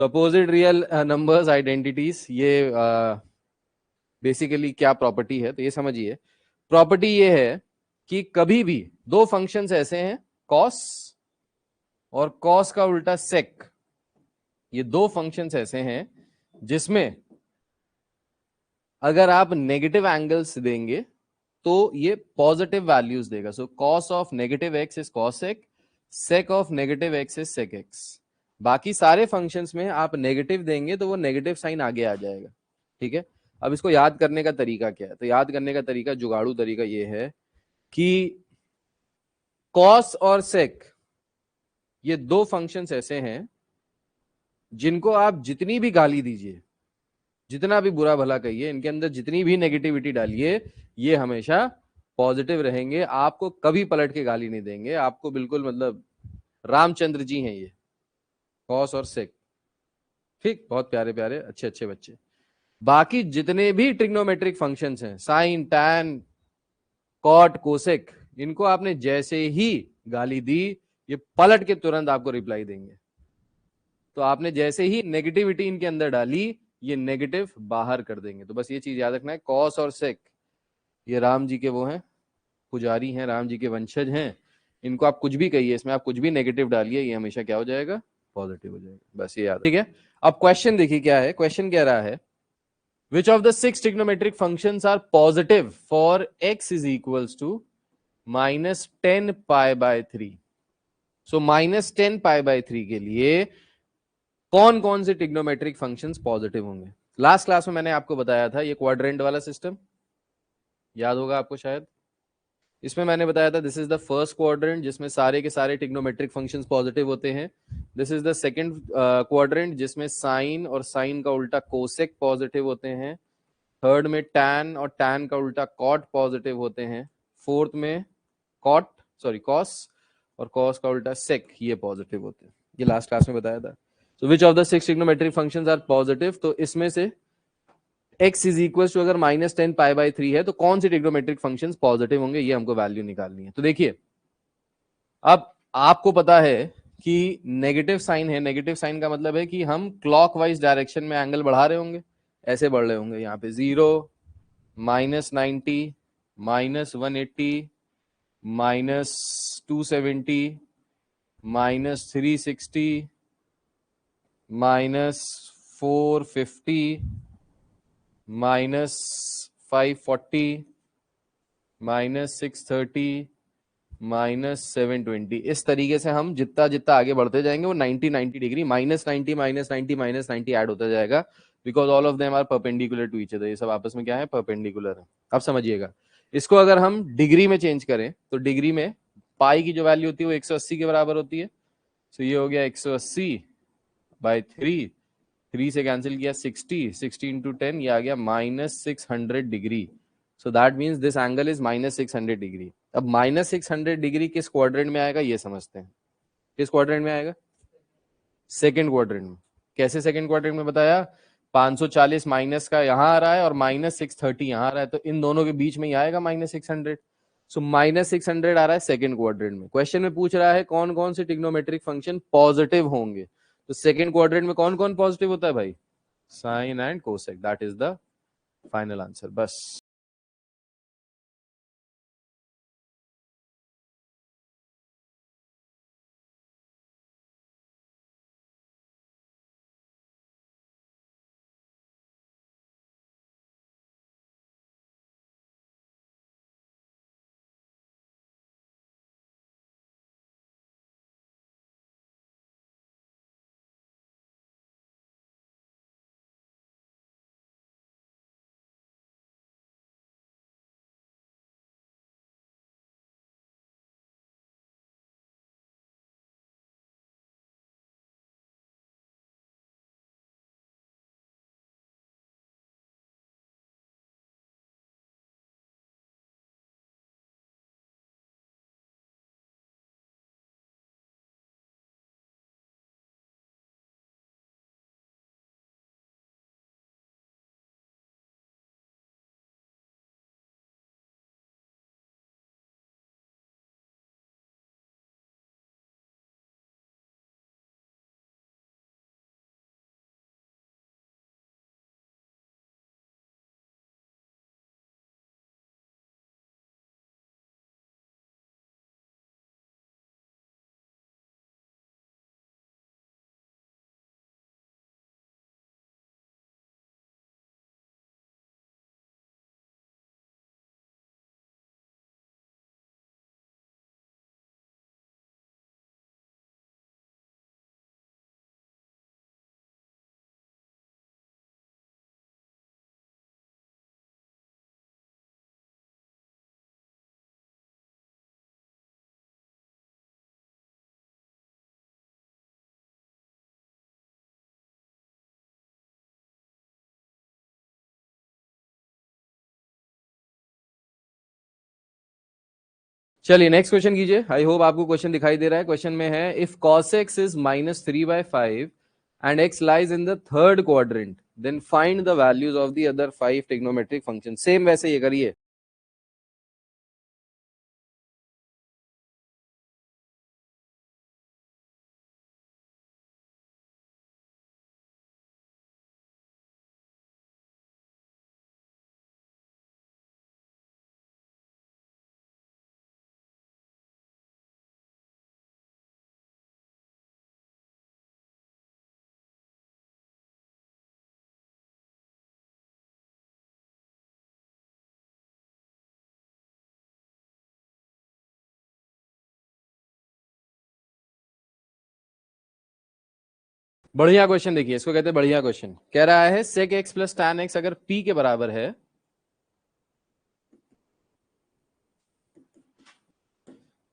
तो opposite real numbers identities, ये basically क्या प्रॉपर्टी है, तो ये समझिए। प्रॉपर्टी ये है कि कभी भी दो फंक्शंस ऐसे हैं, कॉस और कॉस का उल्टा सेक, ये दो फंक्शंस ऐसे हैं जिसमें अगर आप नेगेटिव एंगल्स देंगे तो ये पॉजिटिव वैल्यूज देगा। So cos of negative x is cos x, sec of negative x is sec x. बाकी सारे फंक्शंस में आप नेगेटिव देंगे तो वो नेगेटिव साइन आगे आ जाएगा। ठीक है, अब इसको याद करने का तरीका क्या है, तो याद करने का तरीका, जुगाड़ू तरीका ये है कि कॉस और सेक ये दो फंक्शंस ऐसे हैं जिनको आप जितनी भी गाली दीजिए, जितना भी बुरा भला कहिए, इनके अंदर जितनी भी नेगेटिविटी डालिए, ये हमेशा पॉजिटिव रहेंगे, आपको कभी पलट के गाली नहीं देंगे, आपको बिल्कुल मतलब रामचंद्र जी हैं ये, कॉस और सेक। ठीक, बहुत प्यारे प्यारे अच्छे अच्छे बच्चे। बाकी जितने भी ट्रिग्नोमेट्रिक फंक्शंस हैं, साइन, टैन, कॉट, कोसेक, इनको आपने जैसे ही गाली दी, ये पलट के तुरंत आपको रिप्लाई देंगे। तो आपने जैसे ही नेगेटिविटी इनके अंदर डाली, ये नेगेटिव बाहर कर देंगे। तो बस ये चीज याद रखना है, कॉस और सेक ये राम जी के वो हैं, पुजारी हैं, राम जी के वंशज हैं। इनको आप कुछ भी कहिए, इसमें आप कुछ भी नेगेटिव डालिए, ये हमेशा क्या हो जाएगा, पॉजिटिव हो जाएगा। बस ये याद, ठीक है। अब क्वेश्चन देखिए क्या है, क्वेश्चन कह रहा है which of the six trigonometric functions are positive for x is equals to -10π/3। So -10π/3 के लिए कौन कौन से ट्रिग्नोमेट्रिक फंक्शंस पॉजिटिव होंगे। लास्ट क्लास में मैंने आपको बताया था ये क्वाड्रेंट वाला सिस्टम, याद होगा आपको शायद। इसमें मैंने बताया था this is the first quadrant जिसमें सारे के सारे ट्रिग्नोमेट्रिक फंक्शंस पॉजिटिव होते हैं। This is the second quadrant जिसमें साइन और साइन का उल्टा कोसेक पॉजिटिव होते हैं। थर्ड में टैन और टैन का उल्टा कॉट पॉजिटिव होते हैं। फोर्थ में कॉट, सॉरी कॉस, और कॉस का उल्टा सेक ये पॉजिटिव होते हैं। ये लास्ट क्लास में बताया था। So which of the six trigonometric functions are positive, तो इसमें से x इज इक्वल टू अगर -10π/3 है तो कौन सी ट्रिग्नोमेट्रिक फंक्शंस पॉजिटिव होंगे, ये हमको वैल्यू निकालनी है। तो देखिए, अब आपको पता है कि नेगेटिव साइन है, नेगेटिव साइन का मतलब है कि हम क्लॉकवाइज डायरेक्शन में एंगल बढ़ा रहे होंगे, ऐसे बढ़ रहे होंगे। यहाँ पे 0, -90, -180, -270, -360, -450, -540, -630, -720। इस तरीके से हम जितना जितना आगे बढ़ते जाएंगे वो 90 डिग्री, -90, -90, -90 ऐड होता जाएगा, because all of them are perpendicular to each other. ये सब आपस में क्या है, परपेंडिकुलर है। अब समझिएगा, इसको अगर हम डिग्री में चेंज करें तो डिग्री में पाई की जो वैल्यू होती है वो 180 के बराबर होती है। तो ये हो गया 180/3, 3 से कैंसिल किया 60, 60 इंटू 10, ये आ गया -600 degree. So that means this angle is -600 degree. अब -600 डिग्री किस क्वाड्रेंट में आएगा ये समझते हैं। किस क्वाड्रेंट में आएगा, सेकेंड क्वाड्रेंट में। कैसे सेकेंड क्वाड्रेंट में बताया, 540 माइनस का यहाँ आ रहा है और -630 यहाँ आ रहा है, तो इन दोनों के बीच में ही आएगा -600। सो -600 आ रहा है सेकेंड क्वाड्रेंट में। क्वेश्चन में पूछ रहा है कौन कौन से ट्रिग्नोमेट्रिक फंक्शन पॉजिटिव होंगे, तो सेकेंड क्वाड्रेंट में कौन कौन पॉजिटिव होता है भाई, sine and cosec. That is the final answer. बस चलिए नेक्स्ट क्वेश्चन कीजिए। आई होप आपको क्वेश्चन दिखाई दे रहा है। क्वेश्चन में है if cos x is -3/5 and x lies in the third quadrant then find the values of the other 5 trigonometric functions। Same वैसे ये करिए। बढ़िया क्वेश्चन देखिए, इसको कहते हैं बढ़िया क्वेश्चन। कह रहा है sec x plus tan x अगर p के बराबर है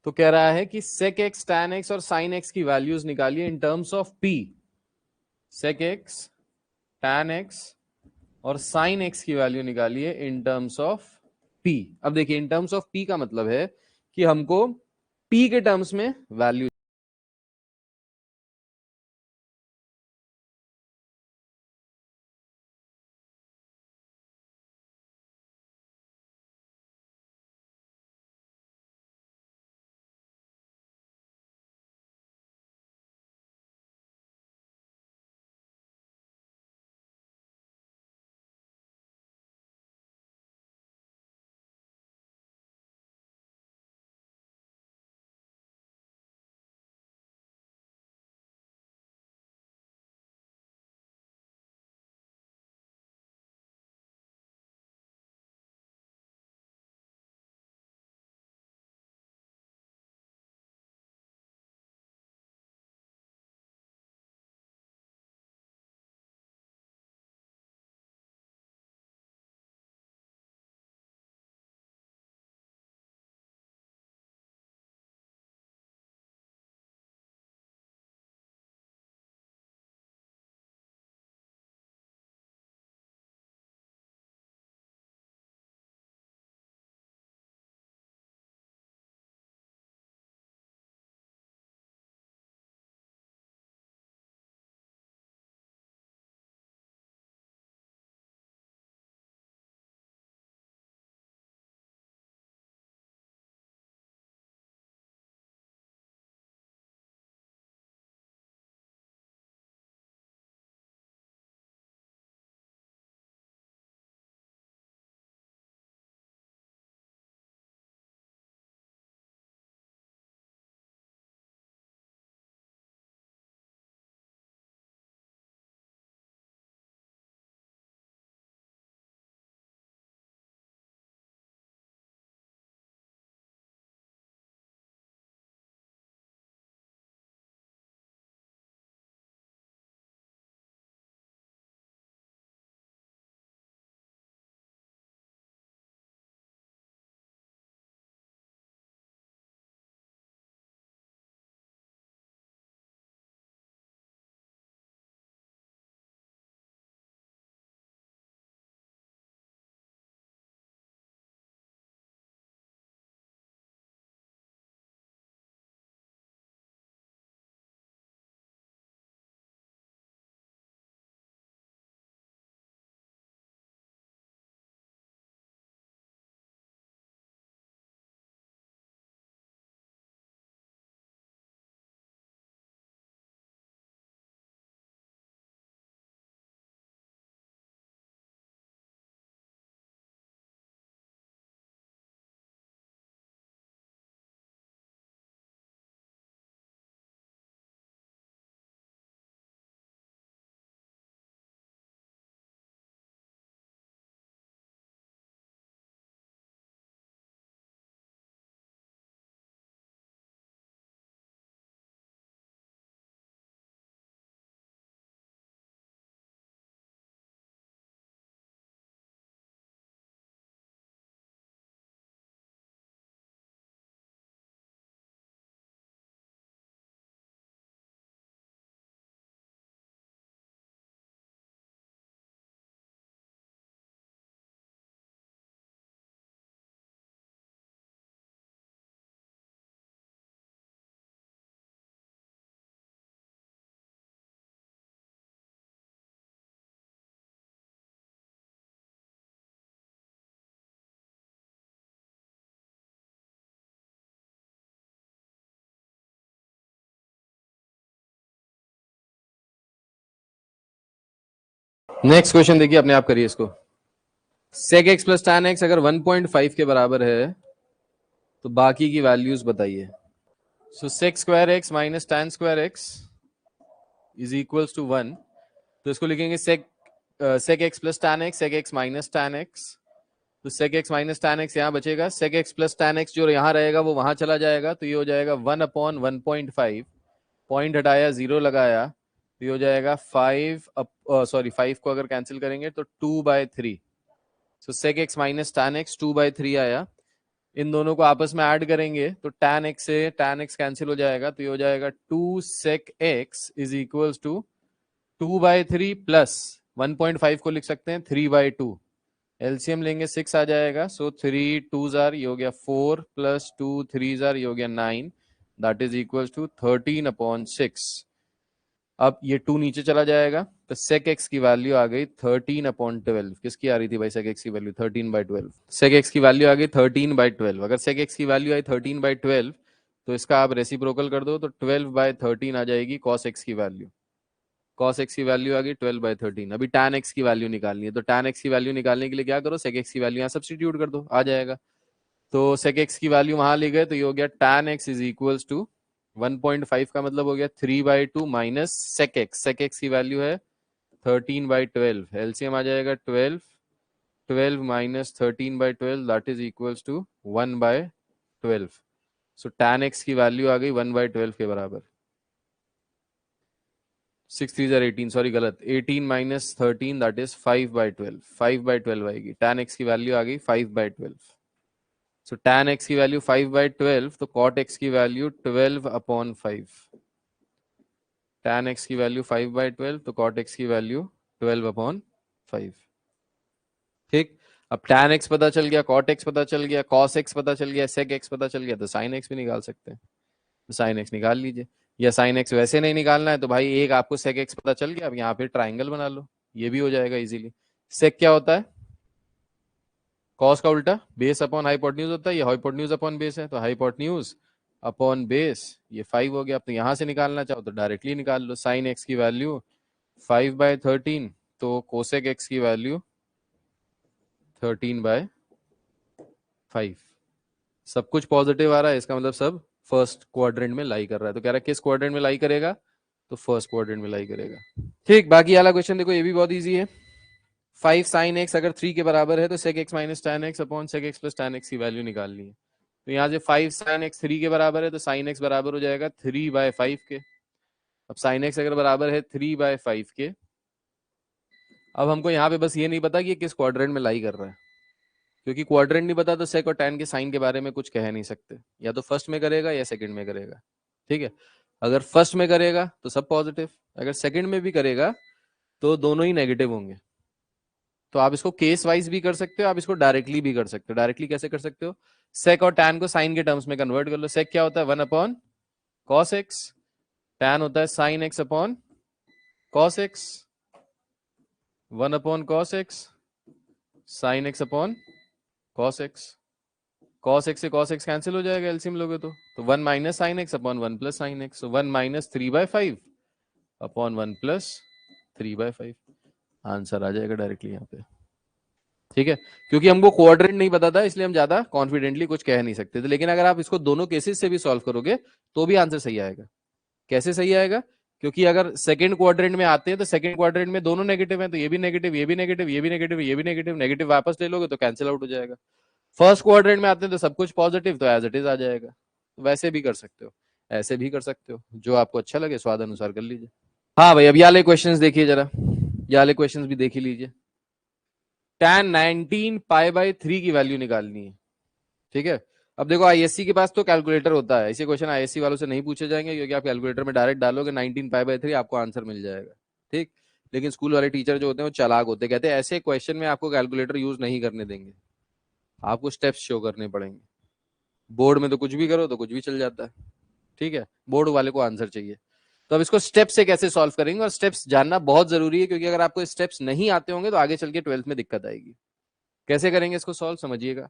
तो कह रहा है कि sec x tan x और sin x की वैल्यूज निकालिए in terms of p। sec x tan x और sin x की वैल्यू निकालिए इन टर्म्स ऑफ p। अब देखिए इन टर्म्स ऑफ p का मतलब है कि हमको p के टर्म्स में वैल्यू नेक्स्ट क्वेश्चन देखिए, अपने आप करिए इसको। Sec x plus tan x अगर 1.5 के बराबर है तो बाकी की वैल्यूज बताइए। So sec square x minus tan square x is equals to 1। तो इसको लिखेंगे sec x plus tan x, sec x minus tan x. तो sec x minus tan x यहाँ बचेगा, sec x plus tan x जो यहाँ रहेगा वो वहां चला जाएगा, तो ये हो जाएगा 1/1.5। पॉइंट हटाया, जीरो लगाया, तो ये हो जाएगा 5 को अगर कैंसिल करेंगे तो 2/3। So sec x minus tan x 2/3 आया। इन दोनों को आपस में ऐड करेंगे तो टैन एक्स से टैन एक्स कैंसिल हो जाएगा, तो ये हो जाएगा 2 sec x is equals to 2/3 plus 1.5 को लिख सकते हैं 3/2। एलसीएम लेंगे 6 आ जाएगा। सो 3 2 जार ये हो गया 4 प्लस 2 3 जार ये हो गया 9, दैट इज इक्वल्स टू 13/6। अब ये 2 नीचे चला जाएगा तो सेक एक्स की वैल्यू आ गई 13/12। किसकी आ रही थी भाई सेक एक्स की वैल्यू? 13/12। सेक एक्स की वैल्यू आ गई 13/12। अगर सेक एक्स की वैल्यू आई 13/12 तो इसका आप रेसिप्रोकल कर दो तो 12/13 आ जाएगी कॉस एक्स की वैल्यू। कॉस एक्स की वैल्यू आ गई 12/13। अभी टैन एक्स की वैल्यू निकालनी है, तो टैन एक्स की वैल्यू निकालने के लिए क्या करो, सेक एक्स की वैल्यू यहाँ सब्सटीट्यूट कर दो, आ जाएगा। तो सेक एक्स की वैल्यू वहां ले गए तो ये हो गया tan x is equals to 1.5 का मतलब हो गया 3/2 minus sec x. Sec x की वैल्यू है 13/12। एलसीएम आ जाएगा 12। 12 minus 13/12 that is equals to 1/12। So tan x की वैल्यू आ गई 1/12 के बराबर। 6 3 18, सॉरी गलत, 18 माइनस 13 दैट इज 5/12। 5/12 आएगी, टैन एक्स की वैल्यू आ गई 5/12। सो टैन एक्स की वैल्यू 5/12 तो कॉट एक्स की वैल्यू 12/5। टैन एक्स की वैल्यू 5/12 तो कॉट एक्स की वैल्यू 12/5। ठीक। अब टैन एक्स पता चल गया, कॉट एक्स पता चल गया, कॉस एक्स पता चल गया, सेक एक्स पता चल गया, तो साइन एक्स भी निकाल सकते हैं। तो साइन एक्स निकाल लीजिए। या साइन एक्स वैसे नहीं निकालना है तो भाई एक आपको सेक एक्स पता चल गया, अब यहाँ पे ट्राइंगल बना लो, ये भी हो जाएगा इजीली। सेक क्या होता है? कॉस का उल्टा, बेस अपॉन हाइपोटेन्यूज होता है, ये हाइपोटेन्यूज अपॉन बेस है, तो हाइपोटेन्यूज अपॉन बेस ये 5 हो गया। अब तो यहां से निकालना चाहो तो डायरेक्टली निकाल लो। साइन एक्स की वैल्यू 5/13 तो कोसेक एक्स की वैल्यू 13/5। सब कुछ पॉजिटिव आ रहा है, इसका मतलब सब फर्स्ट क्वाड्रेंट में लाई कर रहा है। तो कह रहा है किस क्वाड्रेंट में लाई करेगा? तो फर्स्ट क्वाड्रेंट में लाई करेगा। ठीक, बाकी वाला क्वेश्चन देखो, ये भी बहुत इजी है। 5 साइन एक्स अगर 3 के बराबर है तो sec x minus tan x upon sec x plus tan x की वैल्यू निकालनी है। तो यहाँ से 5 साइन एक्स 3 के बराबर है तो साइन एक्स बराबर हो जाएगा 3/5 के। अब साइन एक्स अगर बराबर है 3/5 के, अब हमको यहाँ पे बस ये नहीं पता कि ये किस क्वाड्रेंट में लाई कर रहा है, क्योंकि क्वाड्रेंट नहीं पता तो सेक और टैन के साइन के बारे में कुछ कह नहीं सकते। या तो फर्स्ट में करेगा या सेकंड में करेगा। ठीक है, अगर फर्स्ट में करेगा तो सब पॉजिटिव, अगर सेकंड में भी करेगा तो दोनों ही नेगेटिव होंगे। तो आप इसको केस वाइज भी कर सकते हो, आप इसको डायरेक्टली भी कर सकते हो। डायरेक्टली कैसे कर सकते हो? सेक और टैन को साइन के टर्म्स में कन्वर्ट कर लो। सेक क्या होता है? 1/cos x। टैन होता है sine x upon cos x। 1/cos x sine x upon cos x। cos x से cos x कैंसिल हो जाएगा एलसीएम लोगे तो 1 minus sine x upon 1 plus sine x. 1 minus 3/5 upon 1 plus 3/5। Answer आ जाएगा directly यहाँ पे। ठीक है, क्योंकि हमको क्वाड्रेंट नहीं पता था इसलिए हम ज्यादा कॉन्फिडेंटली कुछ कह नहीं सकते थे। लेकिन अगर आप इसको दोनों केसेस से भी सॉल्व करोगे तो भी आंसर सही आएगा। कैसे सही आएगा? क्योंकि अगर सेकंड क्वाड्रेंट में आते हैं तो सेकंड क्वाड्रेंट में दोनों नेगेटिव हैं, तो ये भी नेगेटिव, ये भी नेगेटिव, ये भी नेगेटिव, ये भी नेगेटिव, नेगेटिव वापस ले लोगे तो कैंसिल आउट हो जाएगा। फर्स्ट क्वाड्रेंट में आते हैं तो सब कुछ पॉजिटिव, तो एज इट इज आ जाएगा। वैसे भी कर सकते हो, ऐसे भी कर सकते हो, जो आपको अच्छा लगे स्वाद अनुसार कर लीजिए। हाँ भाई, अब ये वाले क्वेश्चंस देखिए जरा, ये वाले क्वेश्चंस भी देख ही लीजिए। tan 19π/3 की वैल्यू निकालनी है। ठीक है, अब देखो आईएससी के पास तो कैलकुलेटर होता है, ऐसे क्वेश्चन आईएससी वालों से नहीं पूछे जाएंगे, क्योंकि आप कैलकुलेटर में डायरेक्ट डालोगे 19π/3 आपको आंसर मिल जाएगा। ठीक, लेकिन स्कूल वाले टीचर जो होते हैं वो चालाक होते हैं, कहते हैं ऐसे क्वेश्चन में आपको कैलकुलेटर यूज नहीं करने देंगे, आपको स्टेप्स शो करने पड़ेंगे। बोर्ड में तो कुछ भी करो तो कुछ भी चल जाता है। ठीक है, बोर्ड वाले को आंसर चाहिए। तो अब इसको स्टेप से कैसे सॉल्व करेंगे, और स्टेप्स जानना बहुत जरूरी है, क्योंकि अगर आपको स्टेप्स नहीं आते होंगे तो आगे चल के 12th में दिक्कत आएगी। कैसे करेंगे इसको सॉल्व, समझिएगा।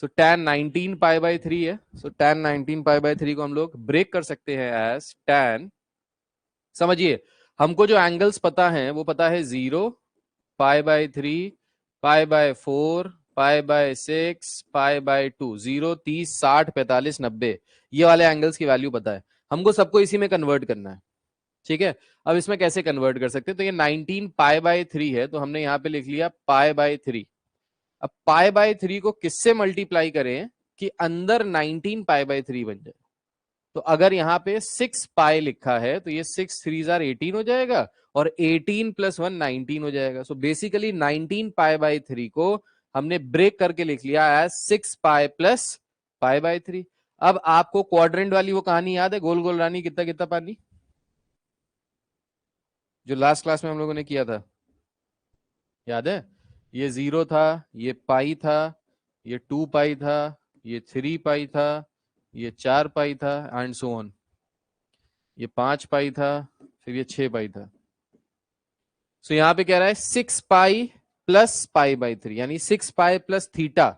सो tan 19π/3 है। सो tan 19π/3 को हम लोग ब्रेक कर सकते हैं एज tan, समझिए हमको जो एंगल्स पता है वो पता है 0, पाई by 3, pi by 4, pi by 6, pi by 2, 0, 30, 60, 45, 90, ये वाले एंगल्स की वैल्यू पता है हमको, सबको इसी में कन्वर्ट करना है। ठीक है, अब इसमें कैसे कन्वर्ट कर सकते हैं, तो ये 19 पाई बाय 3 है, तो हमने यहाँ पे लिख लिया पाई बाय 3। अब पाई बाय 3 को किससे मल्टीप्लाई करें कि अंदर 19 पाई बाय 3 बन जाए। तो अगर यहाँ पे 6 पाई लिखा है तो ये 6 3 18 हो जाएगा, और 18 प्लस 1 19 हो जाएगा। सो बेसिकली 19 पाई बाय 3 को हमने ब्रेक करके लिख लिया as 6 pi plus pi by 3। अब आपको क्वाड्रेंट वाली वो कहानी याद है, गोल गोल रानी कितना कितना पानी, जो लास्ट क्लास में हम लोगों ने किया था, याद है? ये 0 था, ये पाई था, ये 2 पाई था, ये 3 पाई था, ये 4 पाई था, एंड सो ऑन। ये 5 पाई था, फिर ये 6 पाई था। सो यहां पे कह रहा है 6 पाई प्लस पाई बाई 3, यानी 6 पाई प्लस थीटा।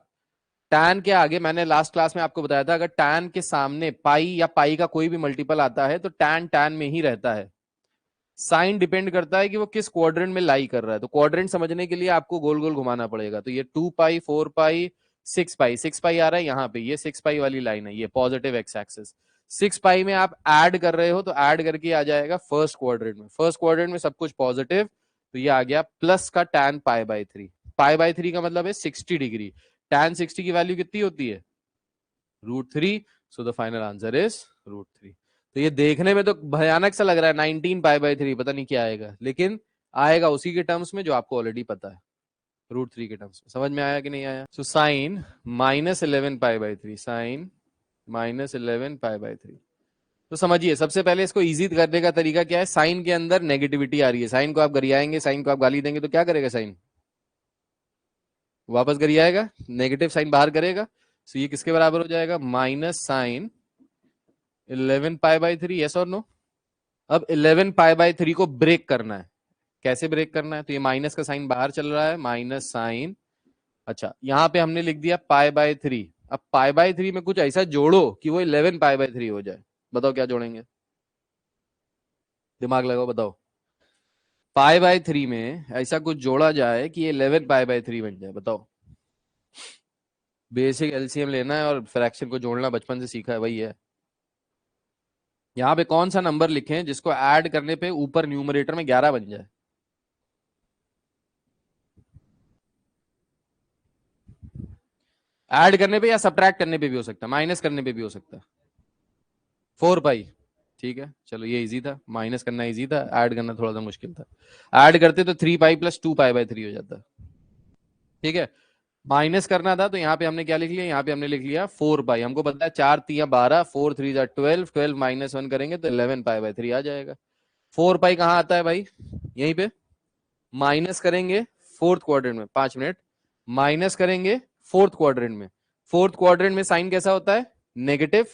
टैन के आगे मैंने लास्ट क्लास में आपको बताया था, अगर टैन के सामने पाई या पाई का कोई भी मल्टीपल आता है तो टैन टैन में ही रहता है। साइन डिपेंड करता है कि वो किस क्वाड्रेंट में लाई कर रहा है। तो क्वाड्रेंट समझने के लिए आपको गोल गोल घुमाना पड़ेगा। तो ये 2 पाई, 4 पाई, 6 पाई, 6 पाई आ रहा है यहाँ पे, ये 6 पाई वाली लाइन है, ये पॉजिटिव एक्स एक्सिस। 6 पाई में आप ऐड कर रहे हो तो ऐड करके आ जाएगा फर्स्ट क्वाड्रेंट में, फर्स्ट क्वाड्रेंट में सब कुछ पॉजिटिव, तो ये आ गया प्लस का tan pi by 3। Pi by 3 का मतलब है 60 डिग्री। टैन 60 की वैल्यू कितनी होती है? √3। So the final answer is √3। तो ये देखने में तो भयानक सा लग रहा है 19 पाई बाय 3, पता नहीं क्या आएगा, लेकिन आएगा उसी के टर्म्स में जो आपको ऑलरेडी पता है, √3 के टर्म्स में। समझ में आया कि नहीं आया? So sine -11 pi by 3, sine -11 pi by 3। तो समझिए, सबसे पहले इसको इजी करने का तरीका क्या है, साइन के अंदर नेगेटिविटी आ रही है, साइन को आप गरियाएंगे, साइन को आप गाली देंगे तो क्या करेगा साइन? वापस गरियाएगा, नेगेटिव साइन बाहर करेगा। सो ये किसके बराबर हो जाएगा? Minus sine 11 pi by 3, yes और नो? अब 11 पाई बाय 3 को ब्रेक करना है। कैसे ब्रेक करना है? तो ये माइनस का साइन बाहर चल रहा है, माइनस साइन, अच्छा यहां पे हमने लिख दिया पाई बाय 3। अब पाई बाय 3 में कुछ ऐसा जोड़ो कि वो 11 पाई बाय 3 हो जाए। बताओ क्या जोड़ेंगे, दिमाग लगाओ बताओ। पाई बाय 3 में ऐसा कुछ जोड़ा जाए कि ये 11 पाई बाय 3 बन जाए, बताओ। बेसिक एलसीएम लेना है और फ्रैक्शन को जोड़ना बचपन से सीखा है, वही है। यहां पे कौन सा नंबर लिखें जिसको ऐड करने पे ऊपर न्यूमरेटर में 11 बन जाए? ऐड करने पे या सब्ट्रैक्ट करने पे भी हो सकता है, माइनस करने पे भी हो सकता है। 4 पाई, ठीक है चलो ये इजी था, माइनस करना इजी था, ऐड करना थोड़ा सा मुश्किल था। ऐड करते तो 3 पाई प्लस 2 पाई बाय 3 हो जाता। ठीक है, माइनस करना था तो यहाँ पे हमने क्या लिख लिया, यहाँ पे हमने लिख लिया 4 पाई। हमको पता है 4 3 12, 4 3 12, 12 -1 करेंगे तो 11 पाई बाय 3 आ जाएगा। 4 पाई कहाँ आता है भाई? यहीं पे माइनस करेंगे फोर्थ क्वाड्रेंट में, 5 मिनट, माइनस करेंगे फोर्थ क्वाड्रेंट में। फोर्थ क्वाड्रेंट में साइन कैसा होता है? नेगेटिव।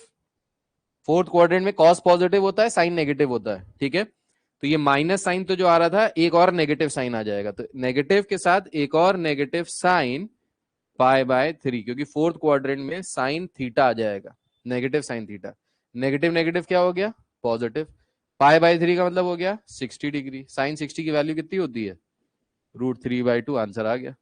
फोर्थ क्वाड्रेंट में कॉस पॉजिटिव होता है, साइन नेगेटिव होता है, ठीक है। तो ये माइनस साइन तो जो आ रहा था, एक और नेगेटिव साइन आ जाएगा, तो नेगेटिव के साथ एक और नेगेटिव साइन पाई बाय 3, क्योंकि फोर्थ क्वाड्रेंट में साइन थीटा आ जाएगा, negative sine theta. Negative negative क्या हो गया? पॉजिटिव। पाई बाय 3 का मतलब हो गया 60 डिग्री। साइन 60 की वैल्यू कितनी होती है? √3/2, आंसर आ गया।